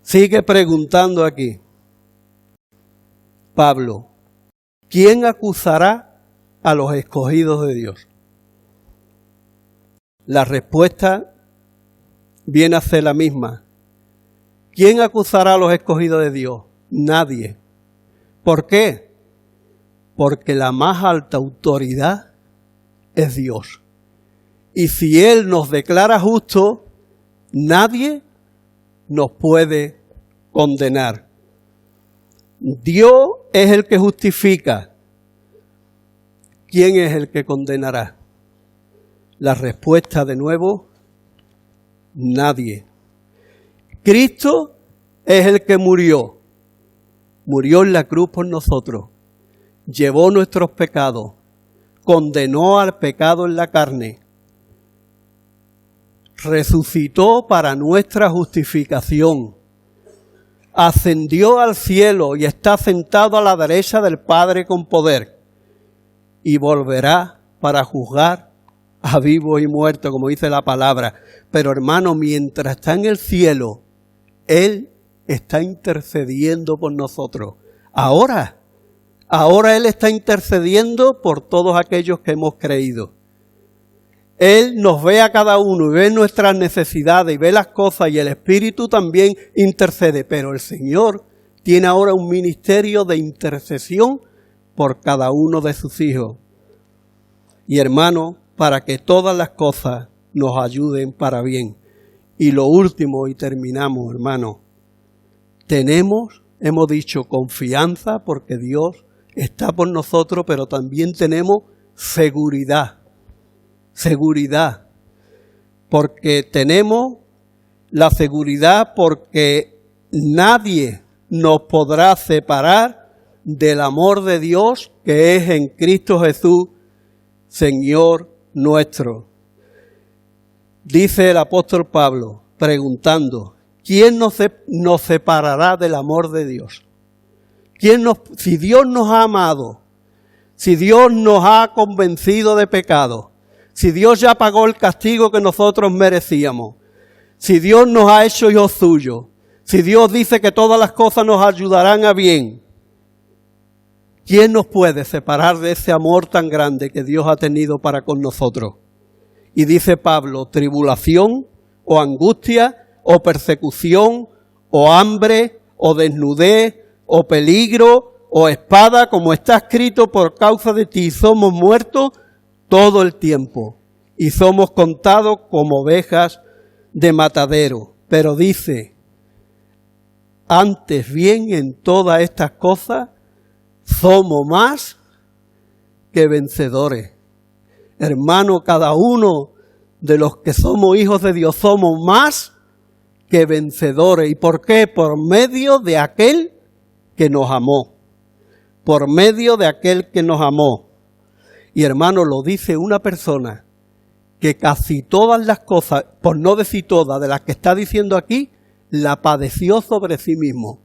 Sigue preguntando aquí: Pablo, ¿quién acusará a los escogidos de Dios? La respuesta viene a ser la misma. ¿Quién acusará a los escogidos de Dios? Nadie. ¿Por qué? Porque la más alta autoridad es Dios. Y si Él nos declara justos, nadie nos puede condenar. Dios es el que justifica. ¿Quién es el que condenará? La respuesta de nuevo, nadie. Cristo es el que murió. Murió en la cruz por nosotros. Llevó nuestros pecados. Condenó al pecado en la carne. Resucitó para nuestra justificación. Ascendió al cielo y está sentado a la derecha del Padre con poder. Y volverá para juzgar a vivos y muertos, como dice la palabra. Pero hermano, mientras está en el cielo, Él está intercediendo por nosotros. Ahora Él está intercediendo por todos aquellos que hemos creído. Él nos ve a cada uno y ve nuestras necesidades y ve las cosas, y el Espíritu también intercede. Pero el Señor tiene ahora un ministerio de intercesión por cada uno de sus hijos. Y hermano, para que todas las cosas nos ayuden para bien. Y lo último, y terminamos, hermano. Hemos dicho confianza porque Dios está por nosotros, pero también tenemos seguridad. Seguridad. Porque tenemos la seguridad porque nadie nos podrá separar del amor de Dios que es en Cristo Jesús, Señor nuestro. Dice el apóstol Pablo, preguntando, ¿quién nos separará del amor de Dios? Si Dios nos ha amado, si Dios nos ha convencido de pecado, si Dios ya pagó el castigo que nosotros merecíamos, si Dios nos ha hecho hijos suyos, si Dios dice que todas las cosas nos ayudarán a bien, ¿quién nos puede separar de ese amor tan grande que Dios ha tenido para con nosotros? Y dice Pablo, tribulación o angustia o persecución o hambre o desnudez o peligro o espada, como está escrito, por causa de ti somos muertos todo el tiempo y somos contados como ovejas de matadero. Pero dice, antes bien en todas estas cosas somos más que vencedores. Hermano, cada uno de los que somos hijos de Dios somos más que vencedores. ¿Y por qué? Por medio de aquel que nos amó. Por medio de aquel que nos amó. Y hermano, lo dice una persona que casi todas las cosas, por no decir todas, de las que está diciendo aquí, la padeció sobre sí mismo.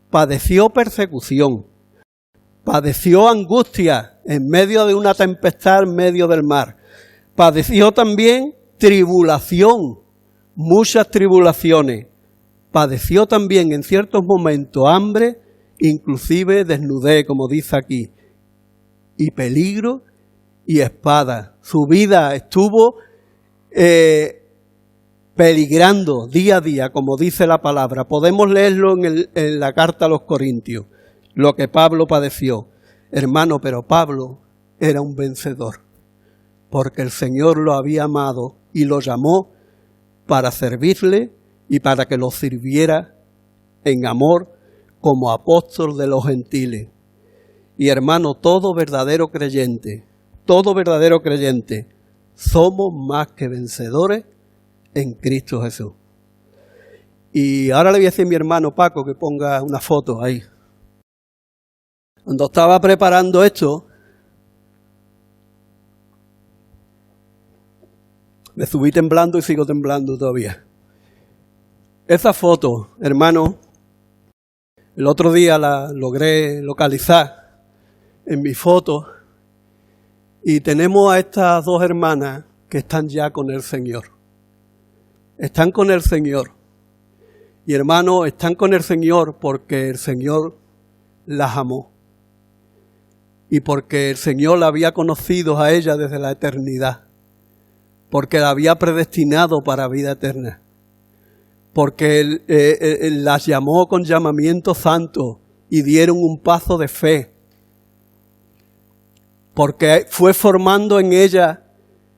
Padeció persecución. Padeció angustia en medio de una tempestad en medio del mar. Padeció también tribulación, muchas tribulaciones. Padeció también en ciertos momentos hambre, inclusive desnudez, como dice aquí, y peligro y espada. Su vida estuvo peligrando día a día, como dice la palabra. Podemos leerlo en la carta a los Corintios, lo que Pablo padeció. Hermano, pero Pablo era un vencedor, porque el Señor lo había amado y lo llamó para servirle y para que lo sirviera en amor como apóstol de los gentiles. Y hermano, todo verdadero creyente, somos más que vencedores en Cristo Jesús. Y ahora le voy a decir a mi hermano Paco que ponga una foto ahí. Cuando estaba preparando esto, me subí temblando y sigo temblando todavía. Esa foto, hermano, el otro día la logré localizar en mi foto y tenemos a estas dos hermanas que están ya con el Señor. Están con el Señor. Y hermano, están con el Señor porque el Señor las amó. y porque el Señor la había conocido a ella desde la eternidad, porque la había predestinado para vida eterna, porque él las llamó con llamamiento santo y dieron un paso de fe, porque fue formando en ella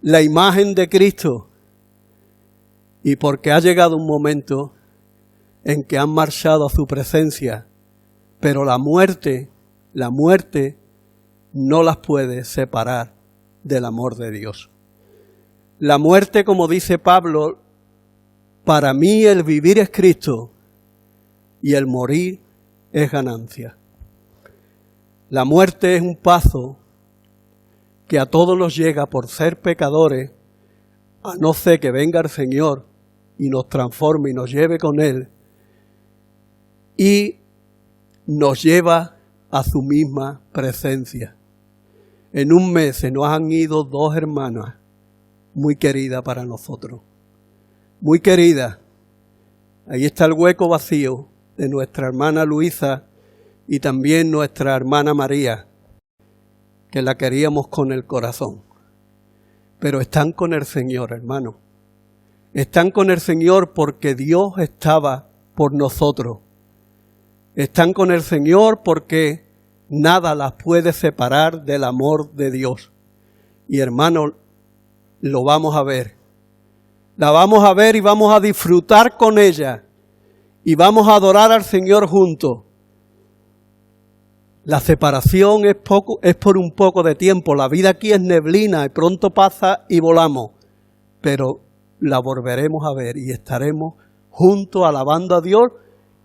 la imagen de Cristo y porque ha llegado un momento en que han marchado a su presencia, pero la muerte no las puede separar del amor de Dios. La muerte, como dice Pablo, para mí el vivir es Cristo y el morir es ganancia. La muerte es un paso que a todos nos llega por ser pecadores, a no ser que venga el Señor y nos transforme y nos lleve con Él y nos lleva a su misma presencia. En un mes se nos han ido dos hermanas muy queridas para nosotros, muy queridas. Ahí está el hueco vacío de nuestra hermana Luisa y también nuestra hermana María, que la queríamos con el corazón. Pero están con el Señor, hermano. Están con el Señor porque Dios estaba por nosotros. Están con el Señor porque nada las puede separar del amor de Dios. Y hermano, lo vamos a ver. La vamos a ver y vamos a disfrutar con ella. Y vamos a adorar al Señor juntos. La separación es por un poco de tiempo. La vida aquí es neblina y pronto pasa y volamos. Pero la volveremos a ver y estaremos juntos alabando a Dios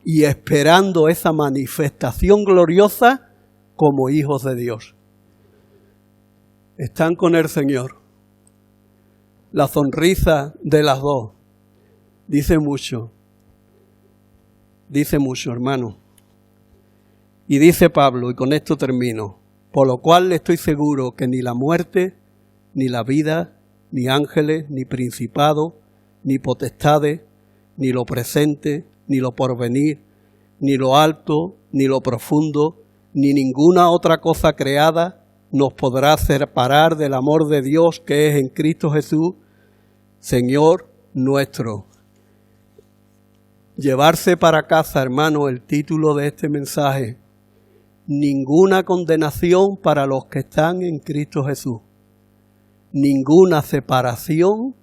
y esperando esa manifestación gloriosa como hijos de Dios. Están con el Señor. La sonrisa de las dos dice mucho, hermano. Y dice Pablo, y con esto termino, por lo cual estoy seguro que ni la muerte, ni la vida, ni ángeles, ni principados, ni potestades, ni lo presente, ni lo porvenir, ni lo alto, ni lo profundo, ni ninguna otra cosa creada nos podrá separar del amor de Dios que es en Cristo Jesús, Señor nuestro. Llevarse para casa, hermano, el título de este mensaje: ninguna condenación para los que están en Cristo Jesús. Ninguna separación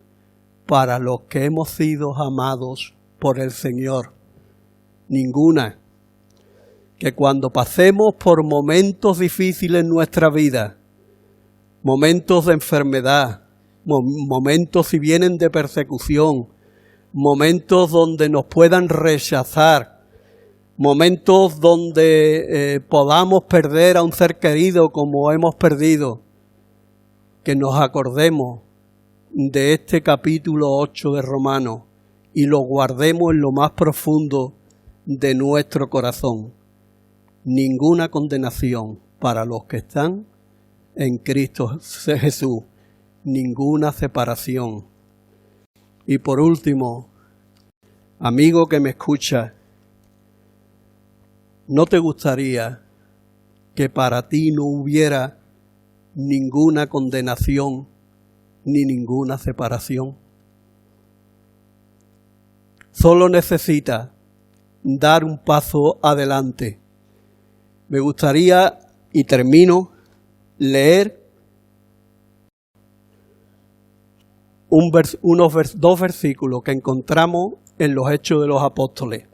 para los que hemos sido amados por el Señor. Ninguna. Que cuando pasemos por momentos difíciles en nuestra vida, momentos de enfermedad, momentos si vienen de persecución, momentos donde nos puedan rechazar, momentos donde podamos perder a un ser querido como hemos perdido, que nos acordemos de este capítulo 8 de Romanos y lo guardemos en lo más profundo de nuestro corazón. Ninguna condenación para los que están en Cristo Jesús, ninguna separación. Y por último, amigo que me escucha, ¿no te gustaría que para ti no hubiera ninguna condenación ni ninguna separación? Solo necesitas dar un paso adelante. Me gustaría, y termino, leer dos versículos que encontramos en los Hechos de los Apóstoles.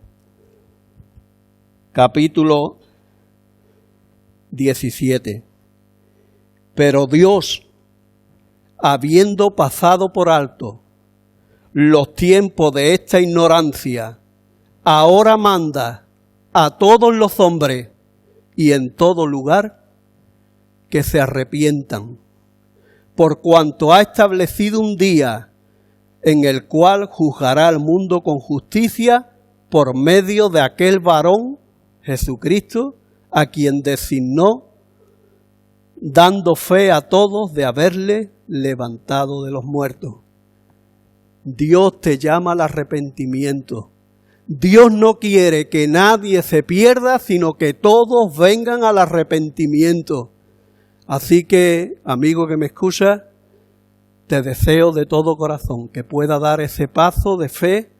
Capítulo 17. Pero Dios, habiendo pasado por alto los tiempos de esta ignorancia, ahora manda a todos los hombres y en todo lugar que se arrepientan, por cuanto ha establecido un día en el cual juzgará al mundo con justicia por medio de aquel varón, Jesucristo, a quien designó, dando fe a todos de haberle levantado de los muertos. Dios te llama al arrepentimiento. Dios no quiere que nadie se pierda, sino que todos vengan al arrepentimiento. Así que, amigo que me escucha, te deseo de todo corazón que pueda dar ese paso de fe,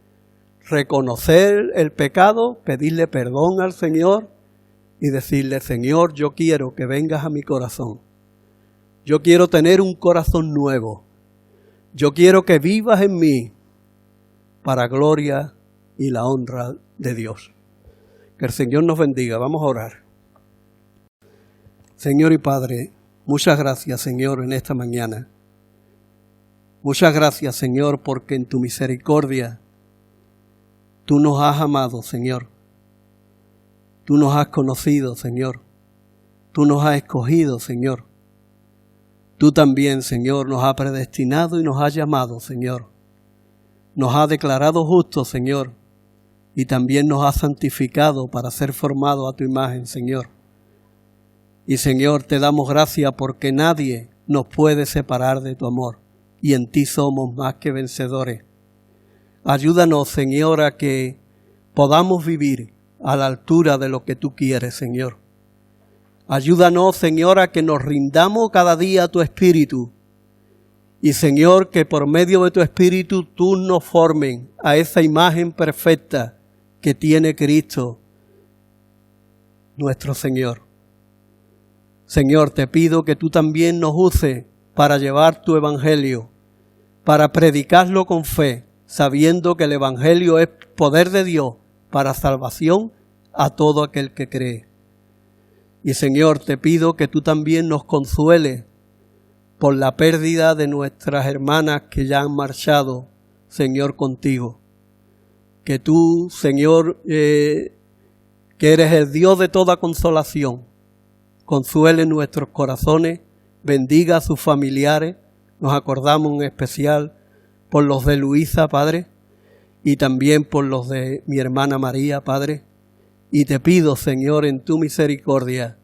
reconocer el pecado, pedirle perdón al Señor y decirle, Señor, yo quiero que vengas a mi corazón. Yo quiero tener un corazón nuevo. Yo quiero que vivas en mí para gloria y la honra de Dios. Que el Señor nos bendiga. Vamos a orar. Señor y Padre, muchas gracias, Señor, en esta mañana. Muchas gracias, Señor, porque en tu misericordia tú nos has amado, Señor. Tú nos has conocido, Señor. Tú nos has escogido, Señor. Tú también, Señor, nos has predestinado y nos has llamado, Señor. Nos has declarado justos, Señor, y también nos has santificado para ser formados a tu imagen, Señor. Y, Señor, te damos gracias porque nadie nos puede separar de tu amor, y en ti somos más que vencedores. Ayúdanos, Señor, a que podamos vivir a la altura de lo que tú quieres, Señor. Ayúdanos, Señor, a que nos rindamos cada día a tu Espíritu. Y, Señor, que por medio de tu Espíritu tú nos formen a esa imagen perfecta que tiene Cristo, nuestro Señor. Señor, te pido que tú también nos uses para llevar tu Evangelio, para predicarlo con fe, sabiendo que el Evangelio es poder de Dios para salvación a todo aquel que cree. Y, Señor, te pido que tú también nos consueles por la pérdida de nuestras hermanas que ya han marchado, Señor, contigo. Que tú, Señor, que eres el Dios de toda consolación, consuele nuestros corazones, bendiga a sus familiares. Nos acordamos en especial por los de Luisa, Padre, y también por los de mi hermana María, Padre. Y te pido, Señor, en tu misericordia,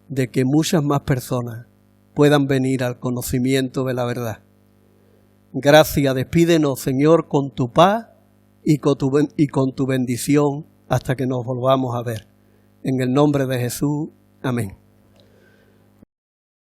de que muchas más personas puedan venir al conocimiento de la verdad. Gracias, despídenos, Señor, con tu paz y con tu bendición hasta que nos volvamos a ver. En el nombre de Jesús, amén.